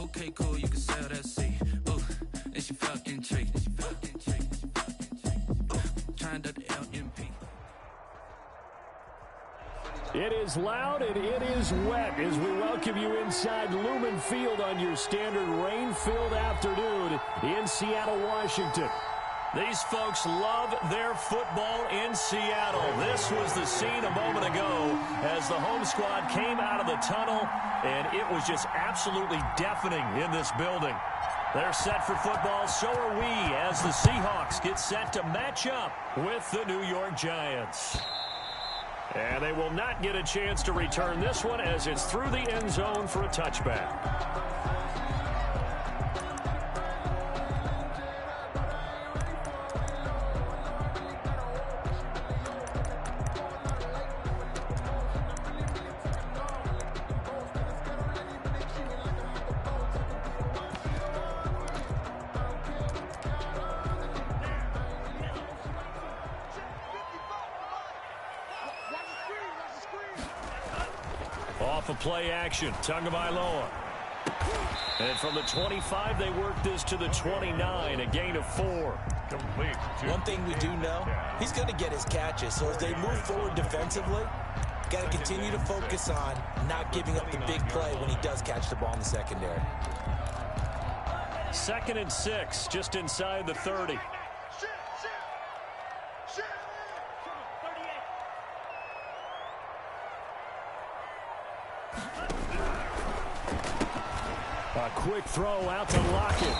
Okay, cool, you can sell that seat. Ooh, and she felt intrigued. Trying to the LMP. It is loud and it is wet as we welcome you inside Lumen Field on your standard rain-filled afternoon in Seattle, Washington. These folks love their football in Seattle. This was the scene a moment ago as the home squad came out of the tunnel, and it was just absolutely deafening in this building. They're set for football, so are we, as the Seahawks get set to match up with the New York Giants. And they will not get a chance to return this one as it's through the end zone for a touchback. Off of play action, Tagovailoa. And from the 25, they work this to the 29, a gain of 4. Complete. One thing we do know, he's going to get his catches. So as they move forward defensively, got to continue to focus on not giving up the big play when he does catch the ball in the secondary. 2nd and 6, just inside the 30. A quick throw out to Lockett.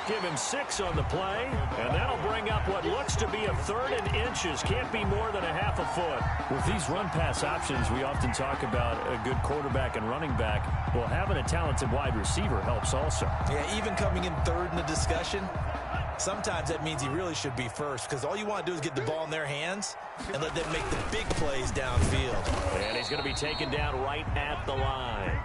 Give him 6 on the play, and that'll bring up what looks to be a 3rd and inches. Can't be more than a half a foot. With these run-pass options, we often talk about a good quarterback and running back. Well, having a talented wide receiver helps also. Yeah, even coming in 3rd in the discussion, sometimes that means he really should be first, because all you want to do is get the ball in their hands and let them make the big plays downfield. And he's going to be taken down right at the line.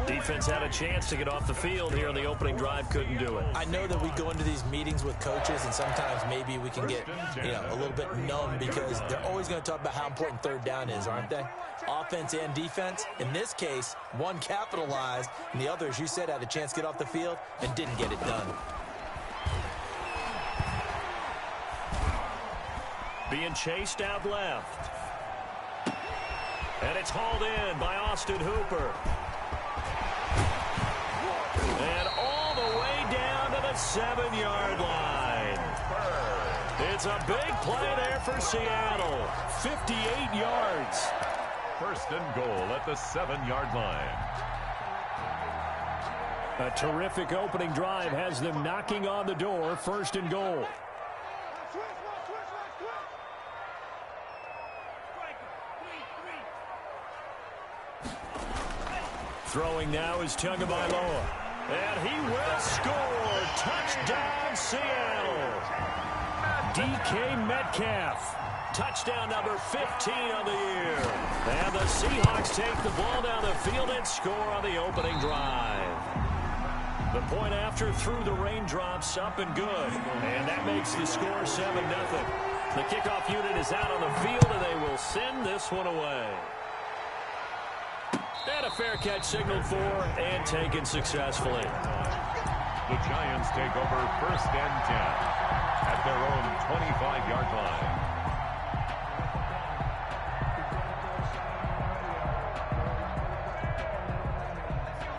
Defense had a chance to get off the field here on the opening drive, couldn't do it. I know that we go into these meetings with coaches, and sometimes maybe we can get a little bit numb because they're always going to talk about how important 3rd down is, aren't they? Offense and defense. In this case, one capitalized, and the other, as you said, had a chance to get off the field and didn't get it done. Being chased out left. And it's hauled in by Austin Hooper. And all the way down to the 7-yard line. It's a big play there for Seattle. 58 yards. 1st and goal at the 7-yard line. A terrific opening drive has them knocking on the door. 1st and goal. Throwing now is Tagovailoa. And he will score. Touchdown, Seattle. DK Metcalf. Touchdown number 15 on the year. And the Seahawks take the ball down the field and score on the opening drive. The point after through the raindrops, up and good. And that makes the score 7-0. The kickoff unit is out on the field, and they will send this one away. And a fair catch signaled for and taken successfully. The Giants take over 1st and 10 at their own 25-yard line.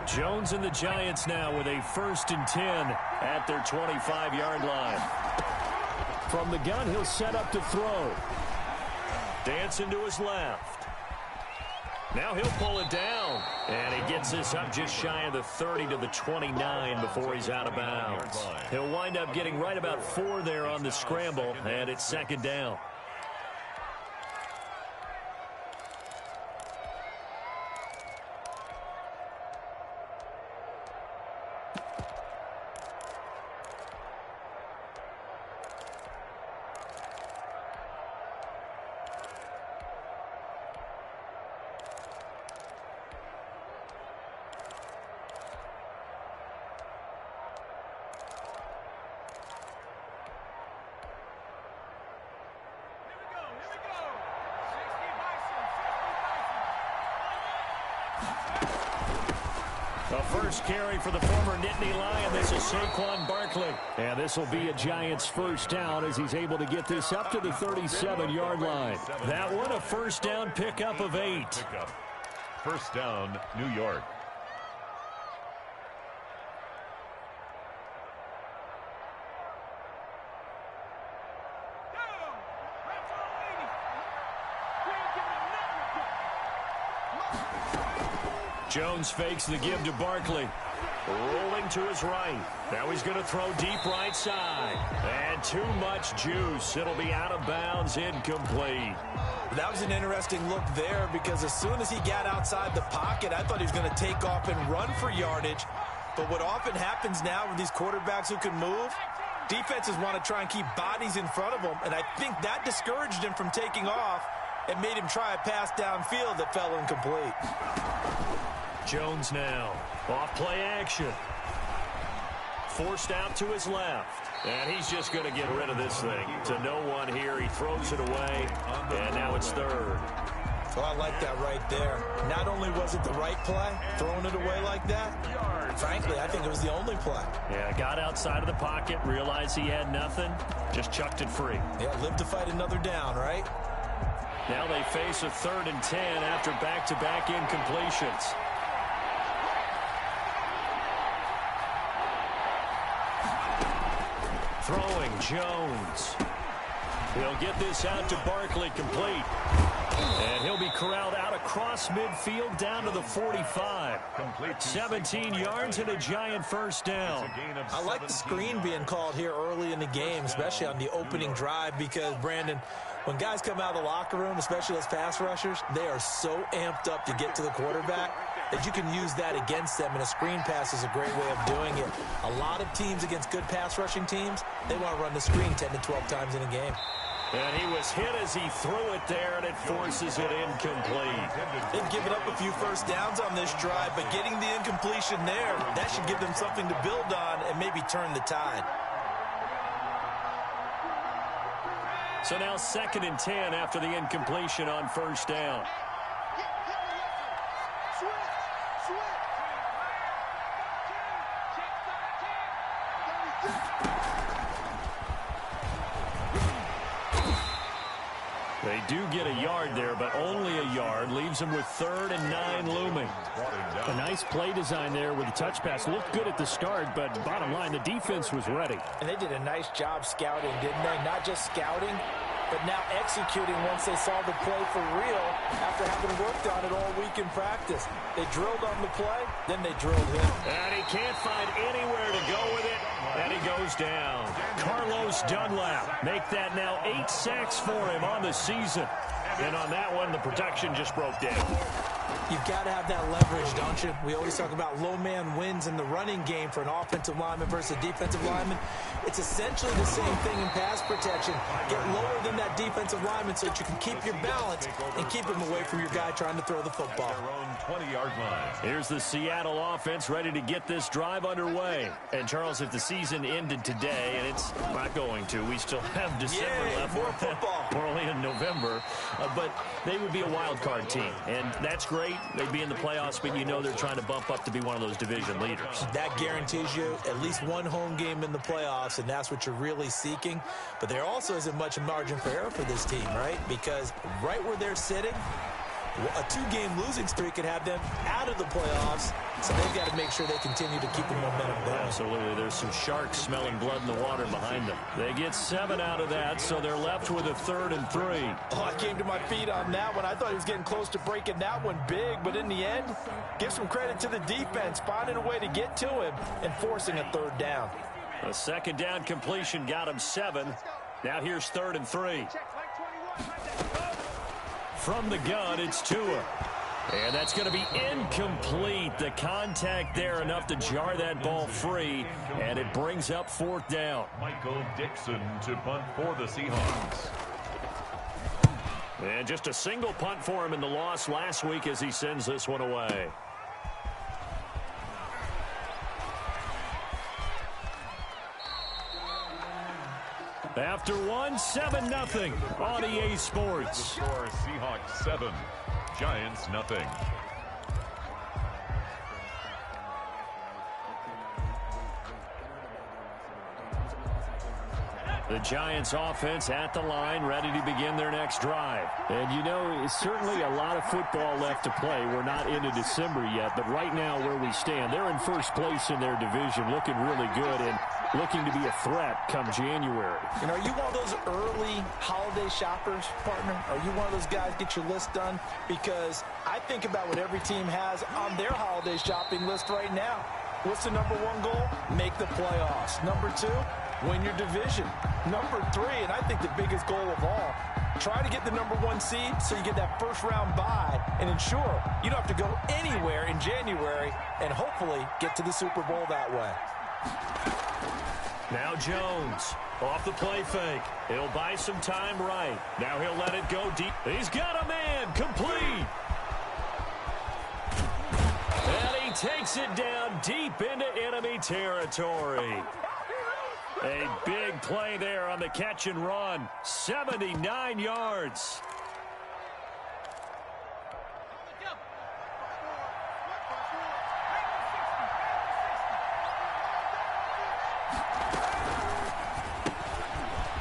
Jones and the Giants now with a 1st and 10 at their 25-yard line. From the gun, he'll set up to throw. Dancing to his left. Now he'll pull it down. And he gets this up just shy of the 30 to the 29 before he's out of bounds. He'll wind up getting right about 4 there on the scramble, and it's 2nd down. The first carry for the former Nittany Lion. This is Saquon Barkley. And this will be a Giants first down as he's able to get this up to the 37-yard line. That one a first down pickup of 8. First down, New York. Jones fakes the give to Barkley. Rolling to his right. Now he's going to throw deep right side. And too much juice. It'll be out of bounds, incomplete. That was an interesting look there because as soon as he got outside the pocket, I thought he was going to take off and run for yardage. But what often happens now with these quarterbacks who can move, defenses want to try and keep bodies in front of them. And I think that discouraged him from taking off and made him try a pass downfield that fell incomplete. Jones now. Off play action. Forced out to his left. And he's just going to get rid of this thing. To no one here. He throws it away. And now it's third. Oh, I like that right there. Not only was it the right play, throwing it away like that, frankly, I think it was the only play. Yeah, got outside of the pocket, realized he had nothing, just chucked it free. Yeah, live to fight another down, right? Now they face a 3rd and 10 after back-to-back incompletions. Throwing Jones. He'll get this out to Barkley, complete. And he'll be corralled out across midfield down to the 45. 17 yards and a Giant first down. I like the screen being called here early in the game, especially on the opening drive, because, Brandon, when guys come out of the locker room, especially as pass rushers, they are so amped up to get to the quarterback that you can use that against them, and a screen pass is a great way of doing it. A lot of teams against good pass rushing teams, they want to run the screen 10 to 12 times in a game. And he was hit as he threw it there, and it forces it incomplete. They've given up a few first downs on this drive, but getting the incompletion there, that should give them something to build on and maybe turn the tide. So now 2nd and 10 after the incompletion on first down. They do get a yard there, but only a yard. Leaves them with 3rd and 9 looming. A nice play design there with the touch pass. Looked good at the start, but bottom line, the defense was ready. And they did a nice job scouting, didn't they? Not just scouting, but now executing once they saw the play for real after having worked on it all week in practice. They drilled on the play, then they drilled him. And he can't find anywhere to go with it, and he goes down. Carlos Dunlap, make that now 8 sacks for him on the season. And on that one, the protection just broke down. You've got to have that leverage, don't you? We always talk about low man wins in the running game for an offensive lineman versus a defensive lineman. It's essentially the same thing in pass protection. Get lower than that defensive lineman so that you can keep your balance and keep him away from your guy trying to throw the football. 20-yard line. Here's the Seattle offense ready to get this drive underway. And, Charles, if the season ended today, and it's not going to, we still have December left. More football. We're only in November. But they would be a wild card team. And that's great. They'd be in the playoffs, but you know they're trying to bump up to be one of those division leaders. That guarantees you at least one home game in the playoffs, and that's what you're really seeking. But there also isn't much margin for error for this team, right? Because right where they're sitting, a 2-game losing streak could have them out of the playoffs, so they've got to make sure they continue to keep the momentum going. Absolutely. There's some sharks smelling blood in the water behind them. They get 7 out of that, so they're left with a 3rd and 3. Oh, I came to my feet on that one. I thought he was getting close to breaking that one big, but in the end, give some credit to the defense, finding a way to get to him and forcing a 3rd down. A 2nd down completion got him 7. Now here's 3rd and 3. From the gun, it's Tua. And that's going to be incomplete. The contact there enough to jar that ball free, and it brings up 4th down. Michael Dixon to punt for the Seahawks. And just a single punt for him in the loss last week as he sends this one away. After 7-0 on EA Sports. Score Seahawks 7, Giants 0. The Giants offense at the line, ready to begin their next drive. And you know, certainly a lot of football left to play. We're not into December yet, but right now where we stand, they're in first place in their division, looking really good and looking to be a threat come January. You know, are you one of those early holiday shoppers, partner? Are you one of those guys get your list done? Because I think about what every team has on their holiday shopping list right now. What's the number one goal? Make the playoffs. Number two, win your division. Number three, and I think the biggest goal of all, try to get the number one seed so you get that first round bye and ensure you don't have to go anywhere in January and hopefully get to the Super Bowl that way. Now Jones off the play fake. He'll buy some time right. Now he'll let it go deep. He's got a man complete. And he takes it down deep into enemy territory. A big play there on the catch and run. 79 yards.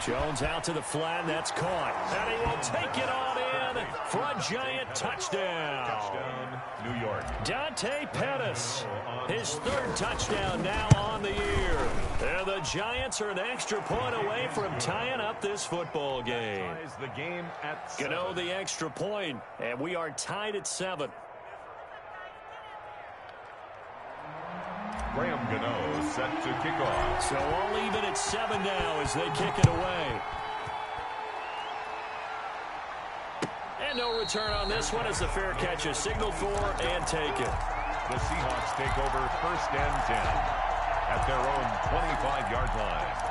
Jones out to the flat, and that's caught. And he will take it on in for a Giant touchdown. Touchdown, New York. Dante Pettis, his third touchdown now on the year. And the Giants are an extra point away from tying up this football game. Ties the game at 7. Gano the extra point, and we are tied at 7. Graham Gano set to kick off. So all even at 7 now as they kick it away. And no return on this one as the fair catch is signaled for and taken. The Seahawks take over first and 10 at their own 25-yard line.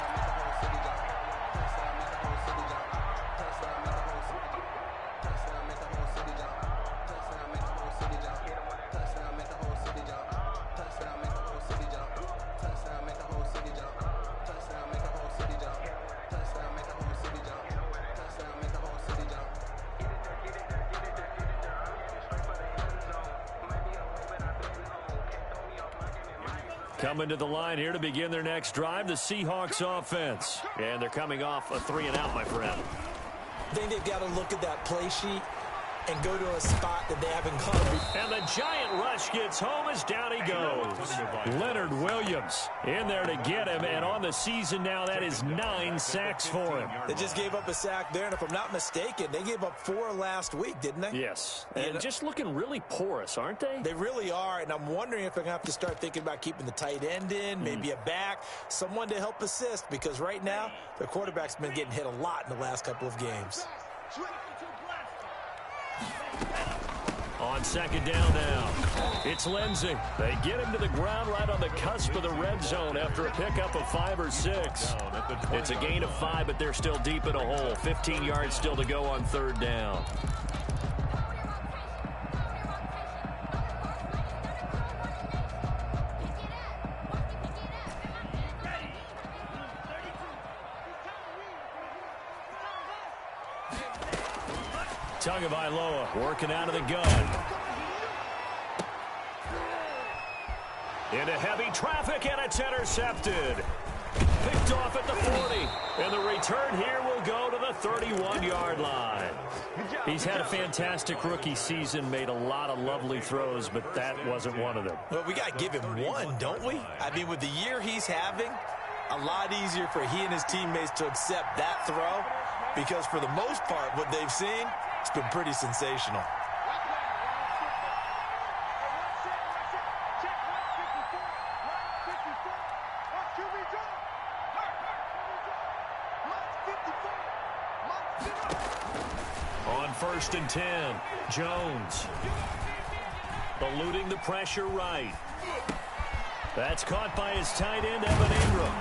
Coming to the line here to begin their next drive, the Seahawks offense. And they're coming off a 3-and-out, my friend. I think they've got to look at that play sheet and go to a spot that they haven't covered. And the Giant rush gets home as down he goes. Leonard Williams in there to get him, and on the season now, that is 9 sacks for him. They just gave up a sack there, and if I'm not mistaken, they gave up 4 last week, didn't they? Yes, and just looking really porous, aren't they? They really are, and I'm wondering if they're going to have to start thinking about keeping the tight end in, maybe a back, someone to help assist, because right now, their quarterback's been getting hit a lot in the last couple of games. On second down now, it's Lindsey. They get him to the ground right on the cusp of the red zone after a pickup of 5 or 6. It's a gain of 5, but they're still deep in a hole. 15 yards still to go on third down. Tagovailoa working out of the gun. Into heavy traffic, and it's intercepted. Picked off at the 40. And the return here will go to the 31-yard line. He's had a fantastic rookie season, made a lot of lovely throws, but that wasn't one of them. Well, we got to give him one, don't we? I mean, with the year he's having, a lot easier for he and his teammates to accept that throw, because for the most part, what they've seen, it's been pretty sensational. On 1st and 10, Jones eluding the pressure right. That's caught by his tight end, Evan Ingram.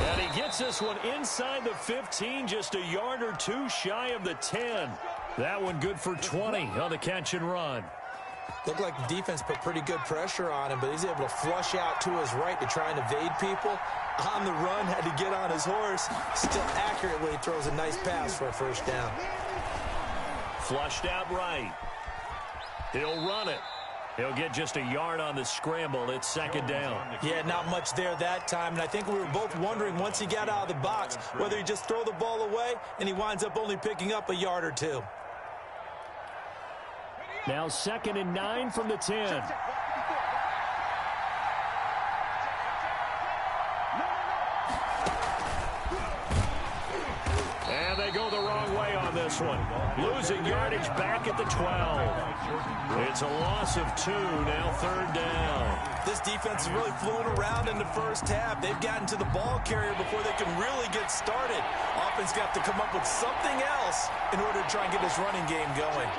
And he gets this one inside the 15, just a yard or 2 shy of the 10. That one good for 20 on the catch and run. Looked like the defense put pretty good pressure on him, but he's able to flush out to his right to try and evade people. On the run, had to get on his horse. Still accurately throws a nice pass for a first down. Flushed out right. He'll run it. He'll get just a yard on the scramble. It's second down. Yeah, not much there that time. And I think we were both wondering once he got out of the box whether he just throw the ball away and he winds up only picking up a yard or two. Now 2nd and 9 from the 10. And they go the wrong way on this one. Losing yardage back at the 12. It's a loss of 2, now 3rd down. This defense is really fooling around in the first half. They've gotten to the ball carrier before they can really get started. Offense got to come up with something else in order to try and get this running game going.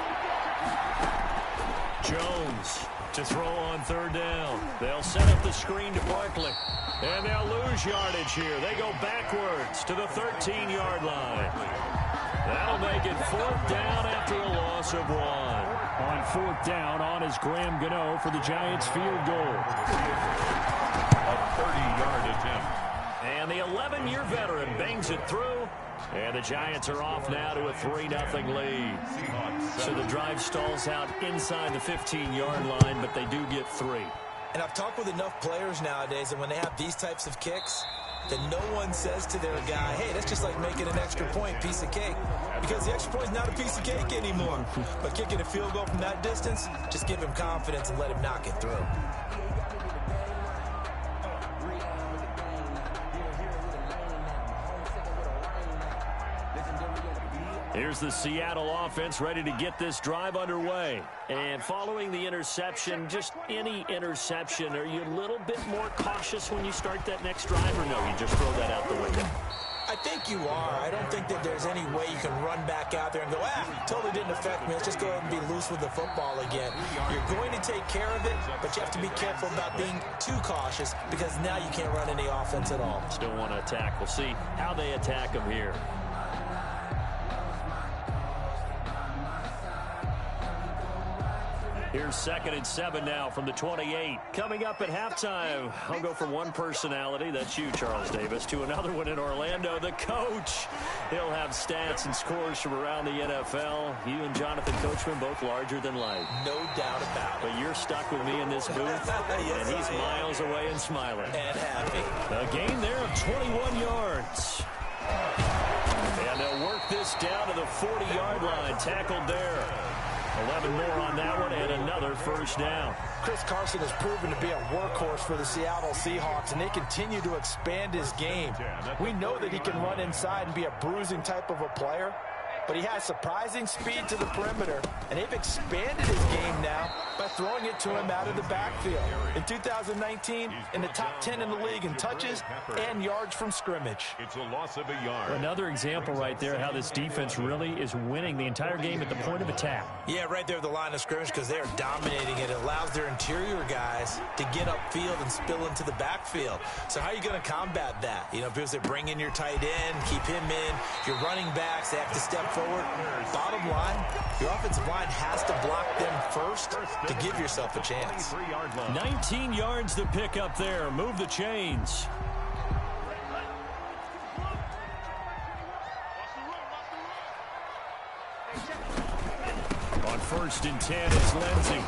Jones to throw on 3rd down. They'll set up the screen to Barkley. And they'll lose yardage here. They go backwards to the 13-yard line. That'll make it 4th down after a loss of 1. On 4th down, on is Graham Gano for the Giants field goal. A 30-yard attempt. And the 11-year veteran bangs it through. And the Giants are off now to a 3-0 lead. So the drive stalls out inside the 15-yard line, but they do get 3. And I've talked with enough players nowadays, and when they have these types of kicks, that no one says to their guy, hey, that's just like making an extra point, piece of cake. Because the extra point is not a piece of cake anymore. But kicking a field goal from that distance, just give him confidence and let him knock it through. Here's the Seattle offense ready to get this drive underway. And following the interception, just any interception, are you a little bit more cautious when you start that next drive, or no, you just throw that out the window? I think you are. I don't think that there's any way you can run back out there and go, totally didn't affect me. Let's just go ahead and be loose with the football again. You're going to take care of it, but you have to be careful about being too cautious because now you can't run any offense at all. Still want to attack. We'll see how they attack them here. Here's 2nd and 7 now from the 28. Coming up at halftime, I'll go from one personality, that's you, Charles Davis, to another one in Orlando, the coach. He'll have stats and scores from around the NFL. You and Jonathan Coachman, both larger than life. No doubt about it. But you're stuck with me in this booth, yes, and he's miles away and smiling. And happy. A gain there of 21 yards. And they'll work this down to the 40-yard line, tackled there. 11 more on that one, and another 1st down. Chris Carson has proven to be a workhorse for the Seattle Seahawks, and they continue to expand his game. We know that he can run inside and be a bruising type of a player, but he has surprising speed to the perimeter, and they've expanded his game now by throwing it to him out of the backfield. In 2019, in the top 10 in the league in touches and yards from scrimmage. It's a loss of a yard. Another example right there how this defense really is winning the entire game at the point of attack. Yeah, right there at the line of scrimmage because they are dominating it. It allows their interior guys to get upfield and spill into the backfield. So how are you going to combat that? You know, because they bring in your tight end, keep him in. Your running backs, they have to step forward. Bottom line, your offensive line has to block them first to give yourself a chance. 19 yards to pick up there. Move the chains. On 1st and 10, it's Lindsey.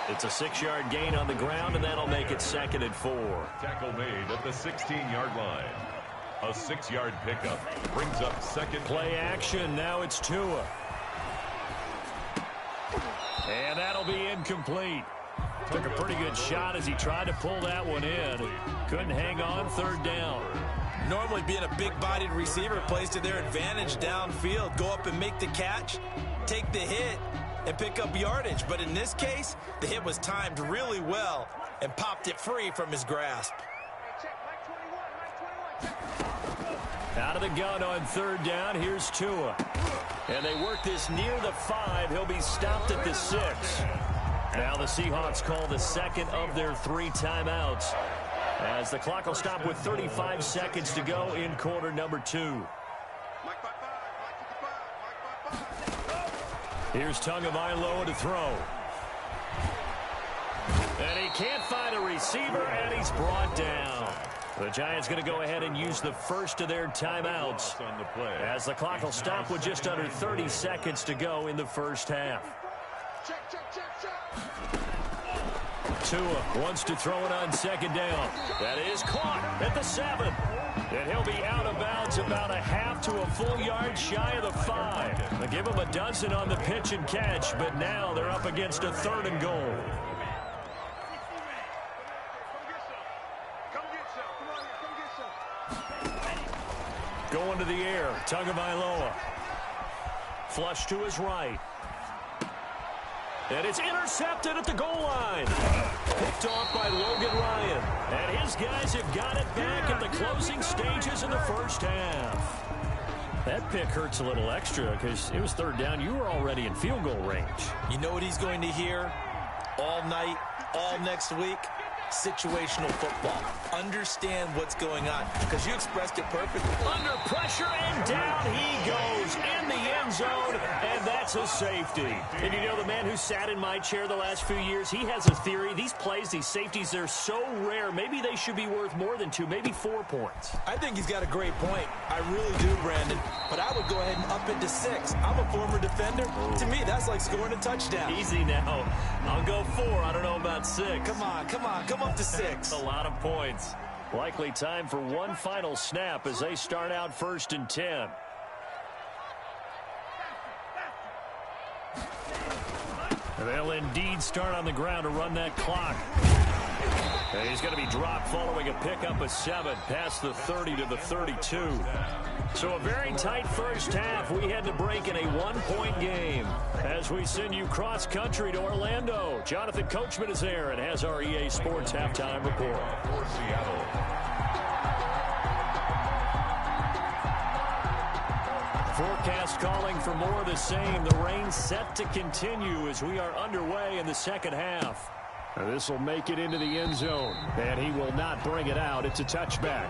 It's a 6-yard gain on the ground, and that'll make it 2nd and 4. Tackle made at the 16-yard line. A 6-yard pickup brings up 2nd. Play action. Now it's Tua. And that'll be incomplete. Took a pretty good shot as he tried to pull that one in. Couldn't hang on. 3rd down. Normally being a big-bodied receiver plays to their advantage downfield. Go up and make the catch, take the hit, and pick up yardage. But in this case, the hit was timed really well and popped it free from his grasp. Out of the gun on 3rd down. Here's Tua. And they work this near the 5. He'll be stopped at the 6. Now the Seahawks call the 2nd of their 3 timeouts, as the clock will stop with 35 seconds to go in quarter number 2. Here's Tagovailoa to throw. And he can't find a receiver, and he's brought down. The Giants going to go ahead and use the first of their timeouts, as the clock will stop with just under 30 seconds to go in the first half. Tua wants to throw it on second down. That is caught at the 7. And he'll be out of bounds about a half to a full yard shy of the 5. They give him a dozen on the pitch and catch, but now they're up against a 3rd and goal. Going to the air, Tagovailoa. Flush to his right. And it's intercepted at the goal line. Picked off by Logan Ryan. And his guys have got it back at the closing stages of the first half. That pick hurts a little extra because it was 3rd down. You were already in field goal range. You know what he's going to hear all night, all next week? Situational football. Understand what's going on, because you expressed it perfectly. Under pressure, and down he goes in the end zone, and that's a safety. And you know, the man who sat in my chair the last few years, he has a theory. These plays, these safeties, they're so rare. Maybe they should be worth more than 2, maybe 4 points. I think he's got a great point. I really do, Brandon. But I would go ahead and up it to 6. I'm a former defender. To me, that's like scoring a touchdown. Easy now. I'll go 4. I don't know about 6. Come on. Come up to 6. A lot of points. Likely time for one final snap as they start out 1st and 10. They'll indeed start on the ground to run that clock. And he's going to be dropped following a pickup of 7 past the 30 to the 32. So a very tight first half. We had to break in a 1-point game. As we send you cross-country to Orlando, Jonathan Coachman is there and has our EA Sports halftime report. For Seattle. Forecast calling for more of the same. The rain set to continue as we are underway in the second half. This will make it into the end zone, and he will not bring it out. It's a touchback.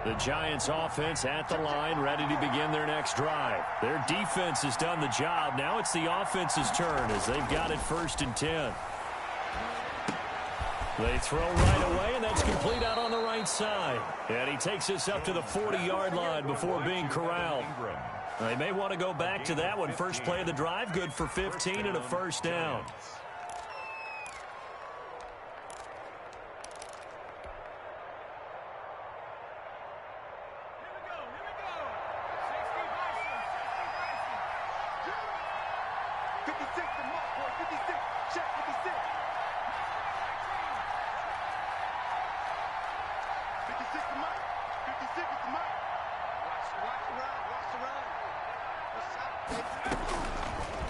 The Giants offense at the line, ready to begin their next drive. Their defense has done the job. Now it's the offense's turn as they've got it 1st and 10. They throw right away, and that's complete out on the right side. And he takes us up to the 40-yard line before being corralled. They may want to go back to that one. First play of the drive, good for 15 and a 1st down.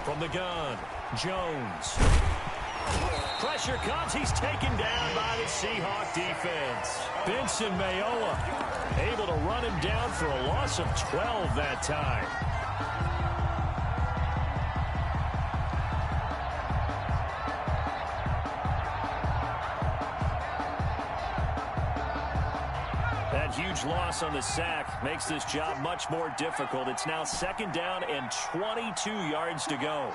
From the gun, Jones. Pressure comes. He's taken down by the Seahawk defense. Benson Mayowa able to run him down for a loss of 12 that time. That huge loss on the sack makes this job much more difficult. It's now 2nd down and 22 yards to go.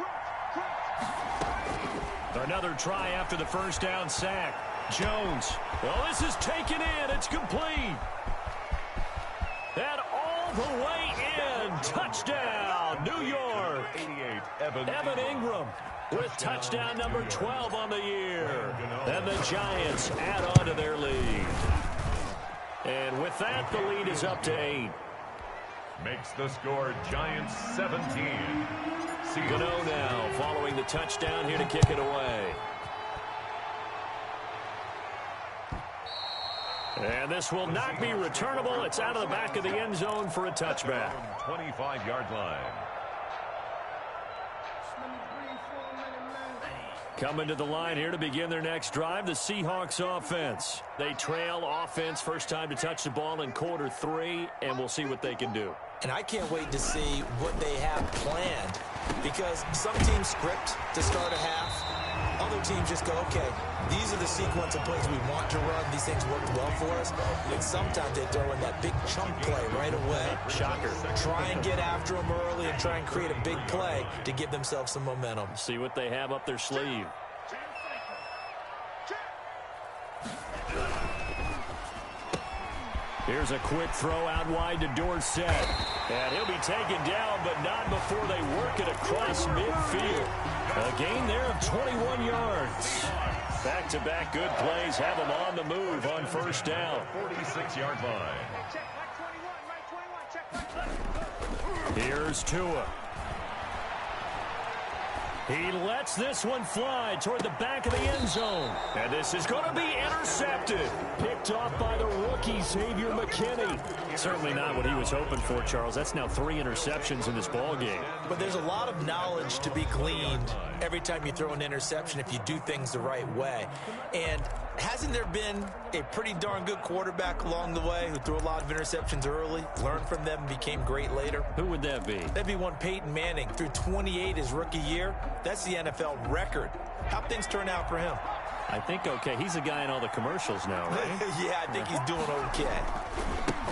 Another try after the 1st down sack. Jones. Well, this is taken in. It's complete. And all the way in. Touchdown, New York. 88, Evan Ingram with touchdown number 12 on the year. And the Giants add on to their lead. And with that, the lead is up to 8. makes the score Giants 17. Gano now following the touchdown here to kick it away. And this will not be returnable. It's out of the back of the end zone for a touchback. 25-yard line. Coming to the line here to begin their next drive, the Seahawks offense. They trail offense first time to touch the ball in quarter 3, and we'll see what they can do. And I can't wait to see what they have planned, because some teams script to start a half, Other teams just go, okay, these are the sequence of plays we want to run. These things worked well for us. And sometimes they throw in that big chunk play right away. Shocker. Try and get after them early and try and create a big play to give themselves some momentum. See what they have up their sleeve. Here's a quick throw out wide to Dorsett. And he'll be taken down, but not before they work it across midfield. A gain there of 21 yards. Back-to-back good plays have them on the move on first down. 46-yard line. Here's Tua. He lets this one fly toward the back of the end zone. And this is going to be intercepted. Picked off by the rookie, Xavier McKinney. Certainly not what he was hoping for, Charles. That's now 3 interceptions in this ball game. But there's a lot of knowledge to be gleaned every time you throw an interception if you do things the right way. And hasn't there been a pretty darn good quarterback along the way who threw a lot of interceptions early, learned from them, and became great later? Who would that be? That'd be one Peyton Manning. Threw 28 his rookie year. That's the NFL record. How'd things turn out for him? I think okay. He's a guy in all the commercials now, right? Yeah, I think he's doing okay.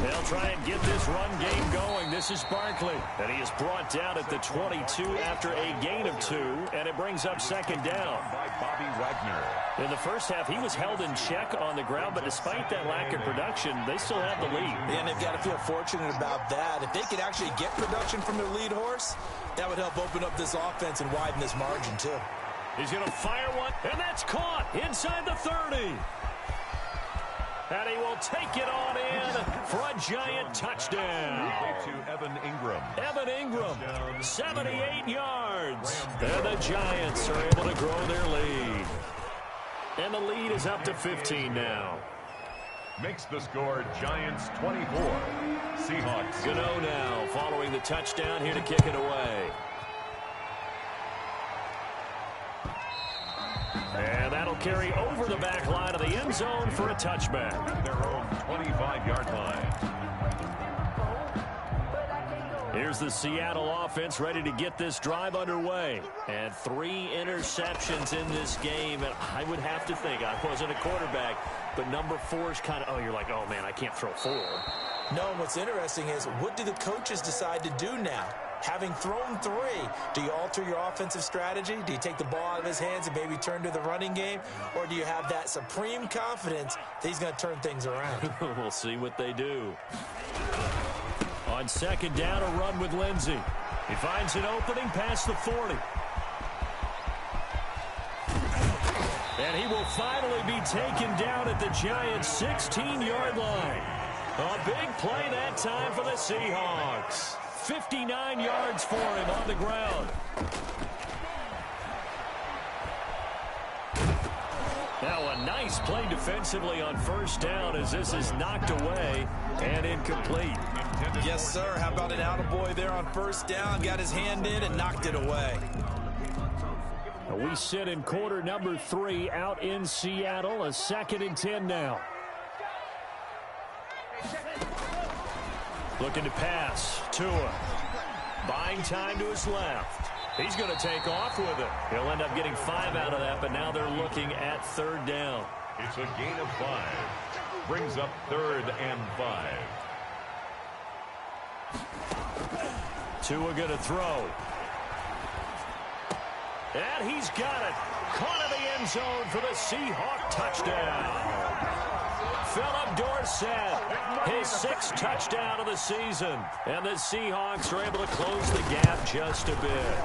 They'll try and get this run game going. This is Barkley. And he is brought down at the 22 after a gain of 2. And it brings up second down. By Bobby Wagner. In the first half, he was held in check on the ground. But despite that lack of production, they still have the lead. And they've got to feel fortunate about that. If they could actually get production from their lead horse, that would help open up this offense and widen this margin, too. He's going to fire one, and that's caught inside the 30. And he will take it on in for a giant touchdown. To Evan Ingram. Evan Ingram, 78 yards. And the Giants are able to grow their lead. And the lead is up to 15 now. Makes the score Giants 24. Seahawks. Gano now following the touchdown here to kick it away. And that'll carry over the back line of the end zone for a touchback. At their own 25-yard line. Here's the Seattle offense ready to get this drive underway. And 3 interceptions in this game. And I would have to think, I wasn't a quarterback, but number 4 is kind of, you're like, oh, man, I can't throw 4. No, and what's interesting is, what do the coaches decide to do now? Having thrown 3, do you alter your offensive strategy? Do you take the ball out of his hands and maybe turn to the running game? Or do you have that supreme confidence that he's going to turn things around? We'll see what they do. On second down, a run with Lindsey. He finds an opening past the 40. And he will finally be taken down at the Giants' 16-yard line. A big play that time for the Seahawks. 59 yards for him on the ground. Now a nice play defensively on first down as this is knocked away and incomplete. Yes, sir. How about an attaboy there on first down? Got his hand in and knocked it away. We sit in quarter number 3 out in Seattle. A 2nd and 10 now. Looking to pass. Tua. Buying time to his left. He's going to take off with it. He'll end up getting 5 out of that, but now they're looking at third down. It's a gain of 5. Brings up 3rd and 5. Tua going to throw. And he's got it. Caught in the end zone for the Seahawk touchdown. Philip Dorsett, his 6th touchdown of the season. And the Seahawks are able to close the gap just a bit.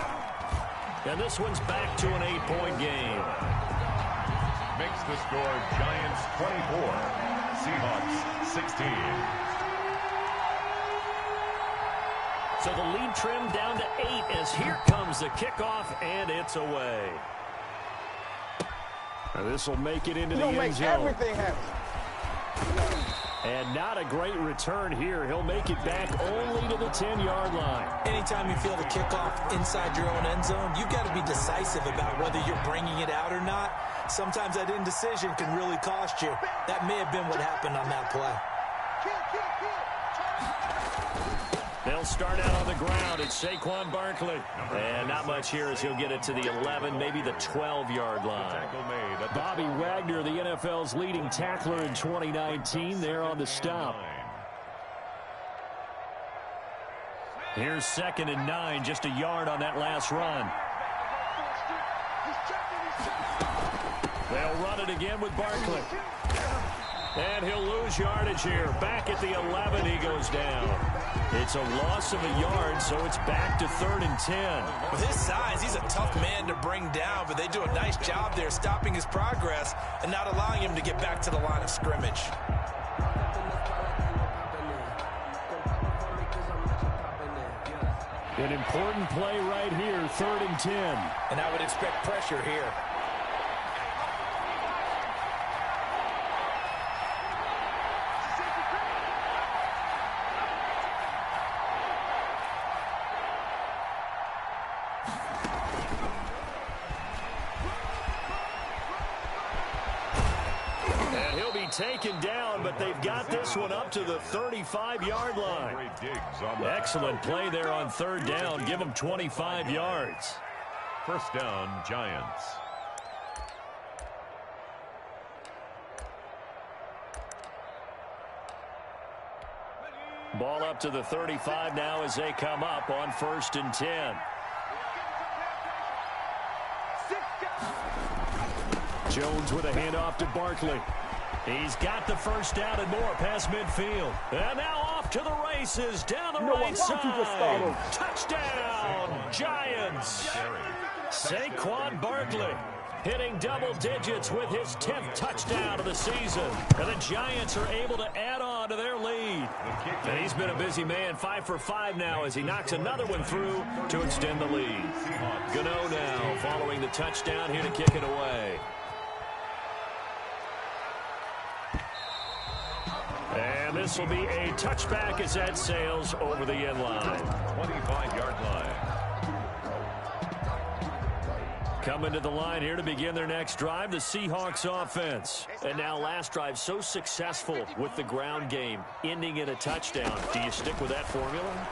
And this one's back to an 8-point game. Makes the score Giants 24, Seahawks 16. So the lead trimmed down to 8 as here comes the kickoff, and it's away. This will make it into the end zone. Everything happen. And not a great return here. He'll make it back only to the 10-yard line. Anytime you feel the kickoff inside your own end zone, you've got to be decisive about whether you're bringing it out or not. Sometimes that indecision can really cost you. That may have been what happened on that play. They'll start out on the ground. It's Saquon Barkley. And not much here as he'll get it to the 11, maybe the 12-yard line. Bobby Wagner, the NFL's leading tackler in 2019, there on the stop. Here's 2nd and 9, just a yard on that last run. They'll run it again with Barkley. And he'll lose yardage here. Back at the 11, he goes down. It's a loss of a yard, so it's back to 3rd and 10. With his size, he's a tough man to bring down, but they do a nice job there stopping his progress and not allowing him to get back to the line of scrimmage. An important play right here, 3rd and 10. And I would expect pressure here. Taken down, but they've got this one up to the 35-yard line. Excellent play there on 3rd down. Give them 25 yards. 1st down, Giants. Ball up to the 35 now as they come up on 1st and 10. Jones with a handoff to Barkley. He's got the 1st down and more past midfield. And now off to the races down the right side. Touchdown, Giants. Saquon Barkley hitting double digits with his 10th touchdown of the season. And the Giants are able to add on to their lead. And he's been a busy man, 5 for 5 now as he knocks another one through to extend the lead. Gano now following the touchdown here to kick it away. And this will be a touchback as that sails over the end line. 25-yard line. Coming to the line here to begin their next drive, the Seahawks offense. And now last drive so successful with the ground game, ending in a touchdown. Do you stick with that formula?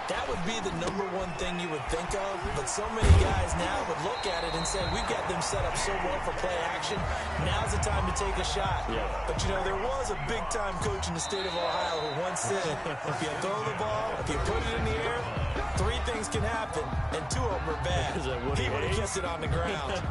That would be the #1 thing you would think of, but so many guys now would look at it and say, we've got them set up so well for play action. Now's the time to take a shot. Yeah. But, you know, there was a big-time coach in the state of Ohio who once said, if you throw the ball, if you put it in the air, 3 things can happen, and 2 of them are bad. He would have kept it on the ground.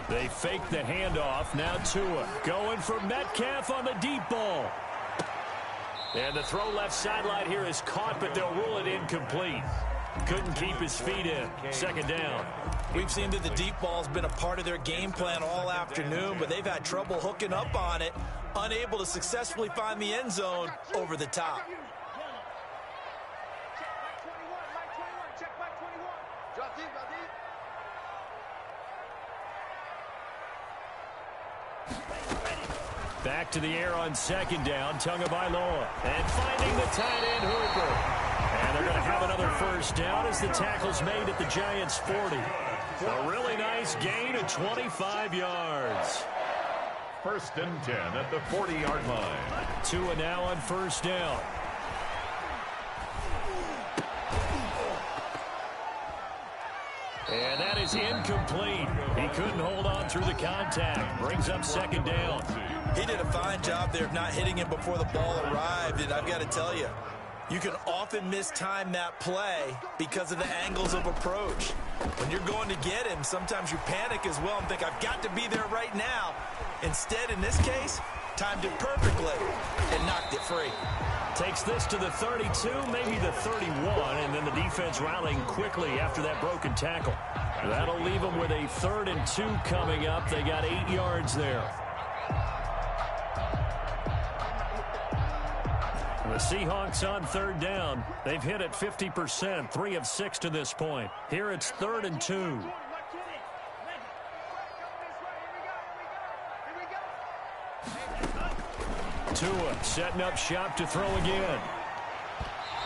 They fake the handoff. Now Tua going for Metcalf on the deep ball. And the throw left sideline here is caught, but they'll rule it incomplete. Couldn't keep his feet in. 2nd down. We've seen that the deep ball's been a part of their game plan all afternoon, but they've had trouble hooking up on it, unable to successfully find the end zone over the top. Back to the air on 2nd down. Tagovailoa. And finding the tight end Hooper. And they're going to have another 1st down as the tackle's made at the Giants' 40. A really nice gain of 25 yards. 1st and 10 at the 40-yard line. Tua now on 1st down. And that is incomplete. He couldn't hold on through the contact. Brings up 2nd down. He did a fine job there of not hitting him before the ball arrived, and I've got to tell you, you can often mistime that play because of the angles of approach. When you're going to get him, sometimes you panic as well and think, I've got to be there right now. Instead, in this case, timed it perfectly and knocked it free. Takes this to the 32, maybe the 31, and then the defense rallying quickly after that broken tackle. That'll leave them with a 3rd and 2 coming up. They got 8 yards there. The Seahawks on 3rd down. They've hit it 50%, 3 of 6 to this point. Here it's 3rd and 2. Tua setting up shop to throw again.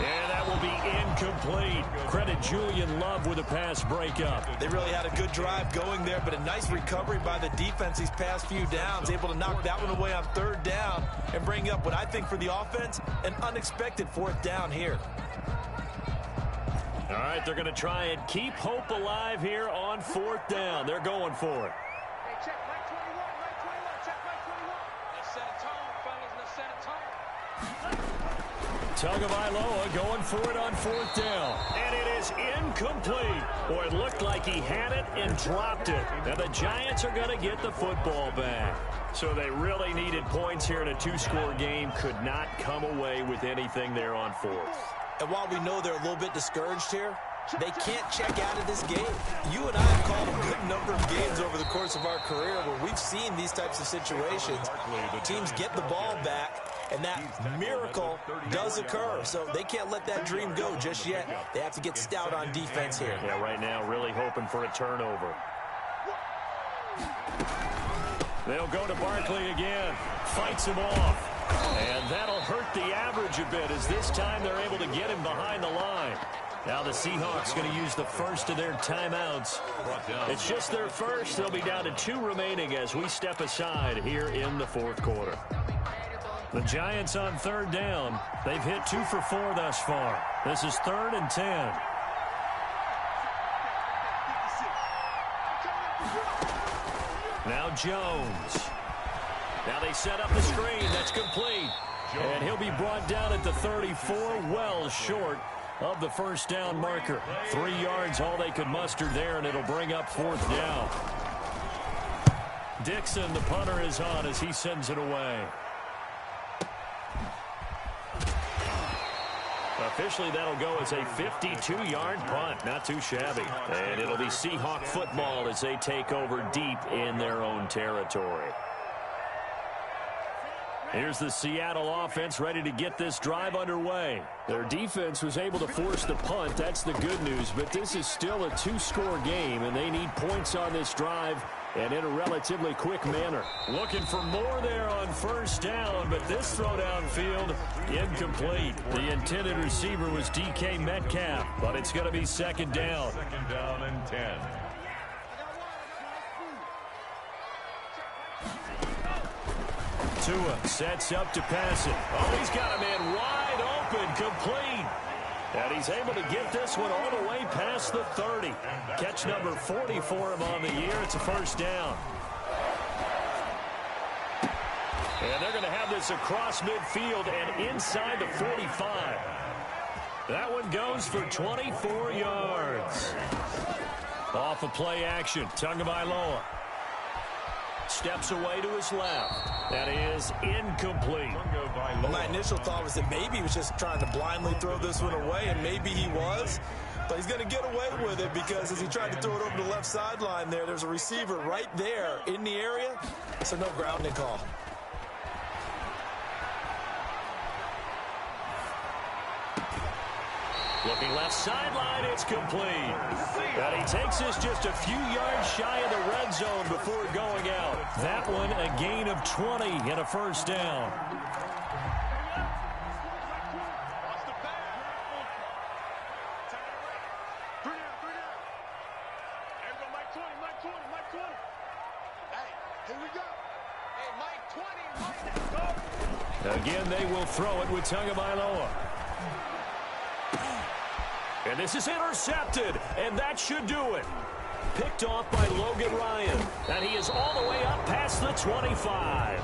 And that will be incomplete. Credit Julian Love with a pass breakup. They really had a good drive going there, but a nice recovery by the defense these past few downs, able to knock that one away on third down and bring up what I think for the offense, an unexpected fourth down here. All right, they're going to try and keep hope alive here on fourth down. They're going for it. Hey, check Mike 21, Mike 21, check Mike 21. Let's set a tone, fellas, let's set a tone. Tagovailoa going for it on fourth down. And it is incomplete. Boy, it looked like he had it and dropped it. Now the Giants are going to get the football back. So they really needed points here in a two-score game. Could not come away with anything there on fourth. And while we know they're a little bit discouraged here, they can't check out of this game. You and I have called a good number of games over the course of our career where we've seen these types of situations. Teams get the ball back, and that miracle does occur. So they can't let that dream go just yet. They have to get stout on defense here. Yeah, right now really hoping for a turnover. They'll go to Barkley again. Fights him off. And that'll hurt the average a bit as this time they're able to get him behind the line. Now the Seahawks going to use the first of their timeouts. It's just their first. They'll be down to 2 remaining as we step aside here in the fourth quarter. The Giants on third down. They've hit 2 for 4 thus far. This is 3rd and 10. Now Jones. Now they set up the screen. That's complete. And he'll be brought down at the 34, well short of the first down marker. 3 yards all they could muster there, and it'll bring up fourth down. Dixon, the punter, is on as he sends it away. Officially, that'll go as a 52-yard punt. Not too shabby. And it'll be Seahawk football as they take over deep in their own territory. Here's the Seattle offense ready to get this drive underway. Their defense was able to force the punt. That's the good news. But this is still a 2-score game, and they need points on this drive and in a relatively quick manner. Looking for more there on first down, but this throw downfield, incomplete. The intended receiver was DK Metcalf, but it's going to be second down. Second down and 10. Tua sets up to pass it. Oh, he's got a man wide open, complete. And he's able to get this one all the way past the 30. Catch number 40 for him on the year. It's a first down. And they're going to have this across midfield and inside the 45. That one goes for 24 yards. Off of play action, Tagovailoa. Steps away to his left. That is incomplete. Well, my initial thought was that maybe he was just trying to blindly throw this one away, and maybe he was. But he's going to get away with it because as he tried to throw it over the left sideline there's a receiver right there in the area. So no grounding call. Looking left sideline, it's complete. And he takes this just a few yards shy of the red zone before going out. That one a gain of 20 and a first down. Again, they will throw it with Tagovailoa. And this is intercepted, and that should do it. Picked off by Logan Ryan. And he is all the way up past the 25.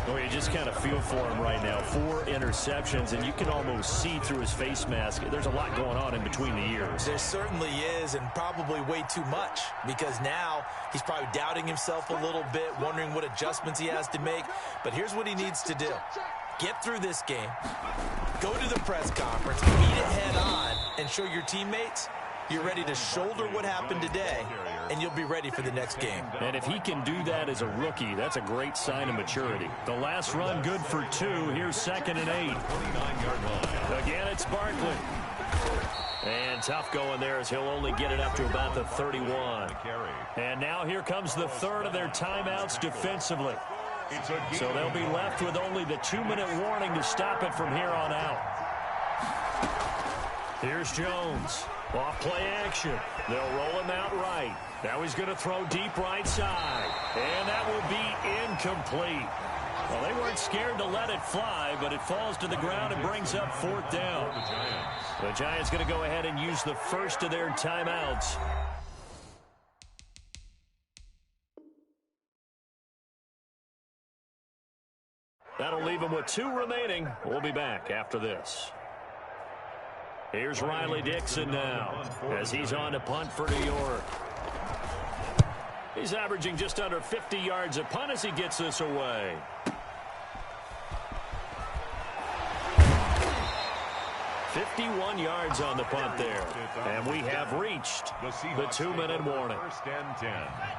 Well, you just kind of feel for him right now. 4 interceptions, and you can almost see through his face mask. There's a lot going on in between the ears. There certainly is, and probably way too much, because now he's probably doubting himself a little bit, wondering what adjustments he has to make. But here's what he needs to do. Get through this game, go to the press conference, meet it head on, and show your teammates you're ready to shoulder what happened today, and you'll be ready for the next game. And if he can do that as a rookie, that's a great sign of maturity. The last run good for 2. Here's 2nd and 8. 29-yard line. Again, it's Barkley. And tough going there as he'll only get it up to about the 31. And now here comes the 3rd of their timeouts defensively. So they'll be left with only the 2-minute warning to stop it from here on out. Here's Jones. Off play action. They'll roll him out right. Now he's going to throw deep right side. And that will be incomplete. Well, they weren't scared to let it fly, but it falls to the ground and brings up 4th down. The Giants going to go ahead and use the first of their timeouts. That'll leave them with 2 remaining. We'll be back after this. Here's Riley Dixon now as he's on to punt for New York. He's averaging just under 50 yards a punt as he gets this away. $51 yards on the punt there. And we have reached the 2-minute warning.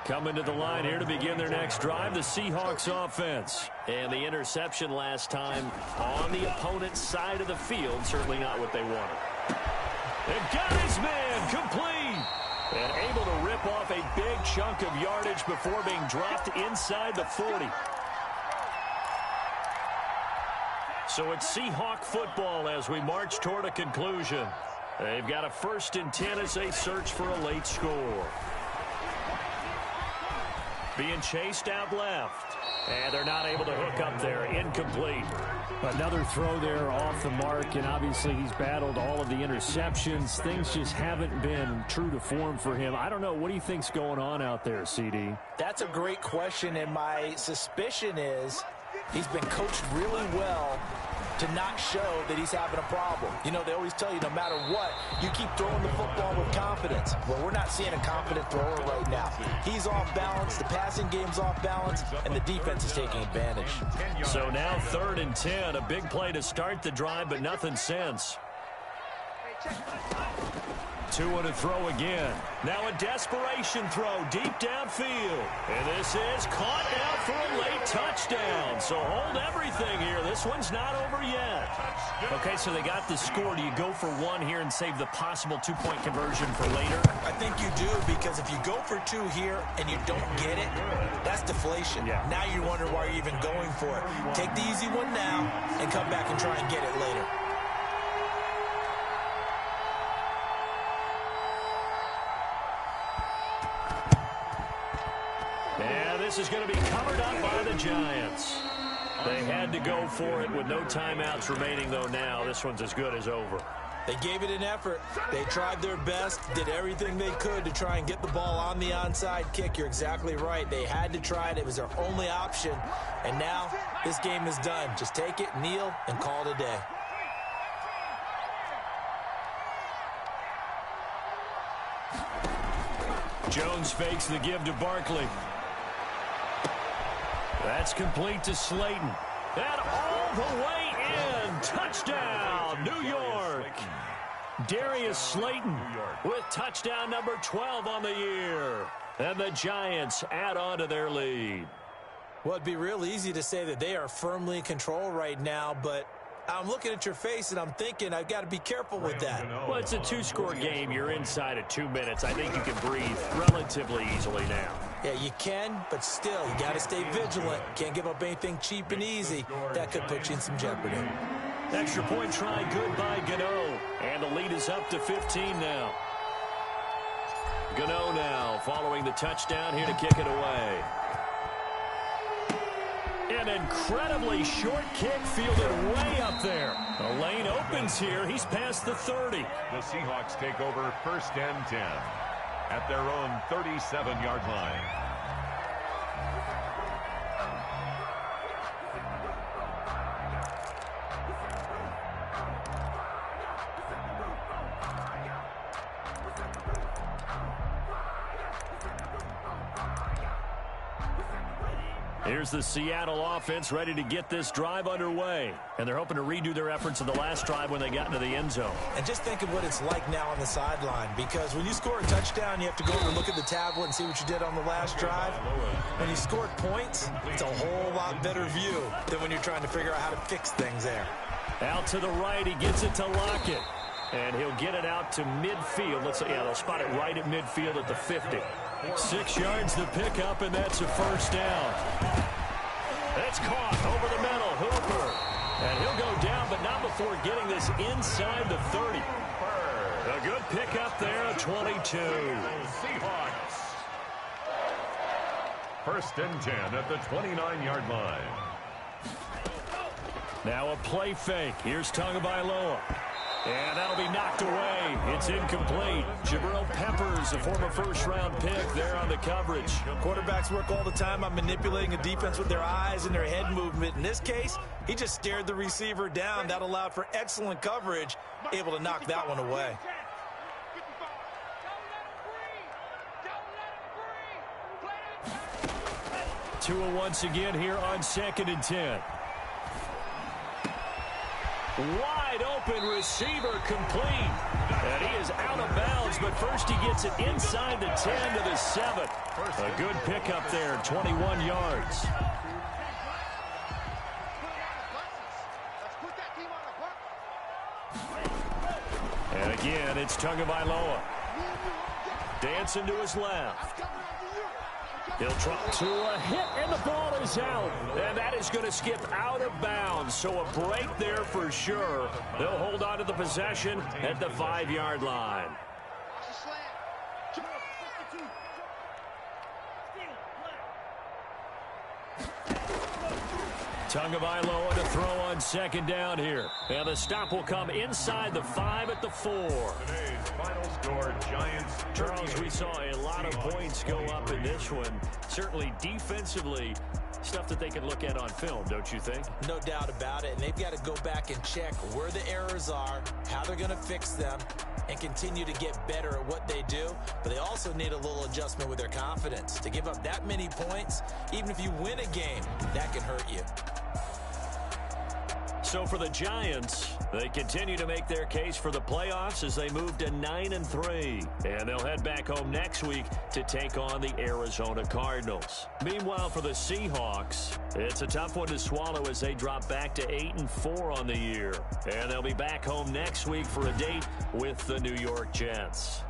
Coming to the line here to begin their next drive, the Seahawks offense. And the interception last time on the opponent's side of the field, certainly not what they wanted. They've got his man complete. And able to rip off a big chunk of yardage before being dropped inside the 40. So it's Seahawk football as we march toward a conclusion. They've got a 1st and 10 as they search for a late score. Being chased out left. And they're not able to hook up there. Incomplete. Another throw there off the mark, and obviously he's battled all of the interceptions. Things just haven't been true to form for him. I don't know. What do you think's going on out there, CD? That's a great question, and my suspicion is he's been coached really well to not show that he's having a problem. You know, they always tell you no matter what, you keep throwing the football with confidence. Well, we're not seeing a confident thrower right now. He's off balance, the passing game's off balance, and the defense is taking advantage. So now 3rd and 10, a big play to start the drive, but nothing since. 2 on a throw again. Now a desperation throw deep downfield. And this is caught out for a late touchdown. So hold everything here. This one's not over yet. Okay, so they got the score. Do you go for 1 here and save the possible 2-point conversion for later? I think you do, because if you go for 2 here and you don't get it, that's deflation. Yeah. Now you wonder why you're even going for it. Take the easy one now and come back and try and get it later. This is going to be covered up by the Giants. They had to go for it with no timeouts remaining, though. Now this one's as good as over. They gave it an effort. They tried their best, did everything they could to try and get the ball on the onside kick. You're exactly right. They had to try it. It was their only option. And now this game is done. Just take it, kneel, and call it a day. Jones fakes the give to Barkley. That's complete to Slayton. And all the way in. Touchdown, New York. Darius Slayton with touchdown number 12 on the year. And the Giants add on to their lead. Well, it'd be real easy to say that they are firmly in control right now, but I'm looking at your face and I'm thinking I've got to be careful with that. Well, it's a 2-score game. You're inside of 2 minutes. I think you can breathe relatively easily now. Yeah, you can, but still, you got to stay vigilant. Can't give up anything cheap and easy. That could put you in some jeopardy. Extra point try good by Gano. And the lead is up to 15 now. Gano now following the touchdown here to kick it away. An incredibly short kick fielded way up there. The lane opens here. He's past the 30. The Seahawks take over 1st and 10 at their own 37-yard line. Here's the Seattle offense ready to get this drive underway. And they're hoping to redo their efforts in the last drive when they got into the end zone. And just think of what it's like now on the sideline, because when you score a touchdown, you have to go over and look at the tablet and see what you did on the last drive. When you scored points, it's a whole lot better view than when you're trying to figure out how to fix things there. Out to the right, he gets it to Lockett. And he'll get it out to midfield. Let's say, yeah, they'll spot it right at midfield at the 50. 6 yards to pick up, and that's a first down. It's caught over the middle. Hooper. And he'll go down, but not before getting this inside the 30. A good pickup there, 22. Seahawks. 1st and 10 at the 29-yard line. Now a play fake. Here's Tagovailoa. And that'll be knocked away. It's incomplete. Jabril Peppers, a former first-round pick, there on the coverage. Quarterbacks work all the time on manipulating a defense with their eyes and their head movement. In this case, he just stared the receiver down. That allowed for excellent coverage, able to knock that one away. Tua once again here on 2nd and 10. Wide open receiver complete. And he is out of bounds, but first he gets it inside the 10 to the 7. A good pickup there, 21 yards. And again, it's Tagovailoa. Dancing to his left. He'll drop to a hit, and the ball is out. And that is going to skip out of bounds. So a break there for sure. They'll hold on to the possession at the 5-yard line. Tagovailoa to throw on 2nd down here. And the stop will come inside the 5 at the 4. Today's final score, Giants. Charles, we saw a lot of points go up in this one. Certainly defensively, stuff that they can look at on film, don't you think? No doubt about it. And they've got to go back and check where the errors are, how they're going to fix them, and continue to get better at what they do. But they also need a little adjustment with their confidence. To give up that many points, even if you win a game, that can hurt you. So for the Giants, they continue to make their case for the playoffs as they move to 9-3. And they'll head back home next week to take on the Arizona Cardinals. Meanwhile, for the Seahawks, it's a tough one to swallow as they drop back to 8-4 on the year. And they'll be back home next week for a date with the New York Jets.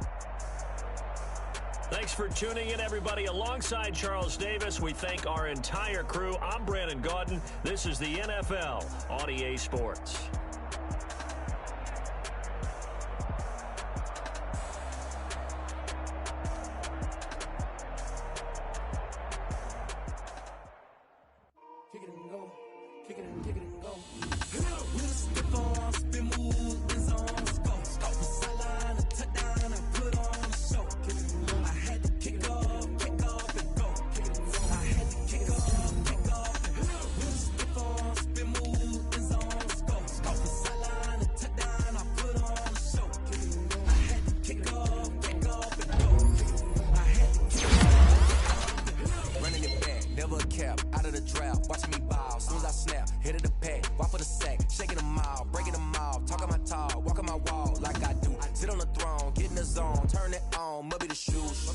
Thanks for tuning in, everybody. Alongside Charles Davis, we thank our entire crew. I'm Brandon Gaudin. This is the NFL on EA Sports. Kick it and go. Kick it and kick it and go. With a stiff arm, spin move, in zone, let's go. Off the sideline, a touchdown, I put on a show. I had to kick off and go. I had to kick off and go. With a stiff arm, spin move, in zone, let's go. Off the sideline, a touchdown, I put on a show. I had to kick off and go. I had to kick off. Running it back, never a cap, out of the draft, watching me ball. Soon as I snap, hit of the pack, walk for the sack, shaking them all, breaking them all, talking my talk, walking my wall like I do. Sit on the throne, get in the zone, turn it on, must be the shoes,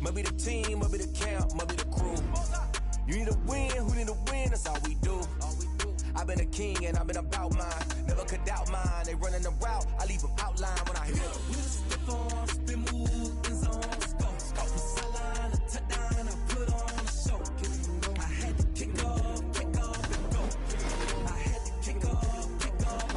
must be the team, must be the camp, must be the crew. You need to win, who need to win, that's all we do. I've been a king and I've been about mine, never could doubt mine. They running the route, I leave them outline when I hit them.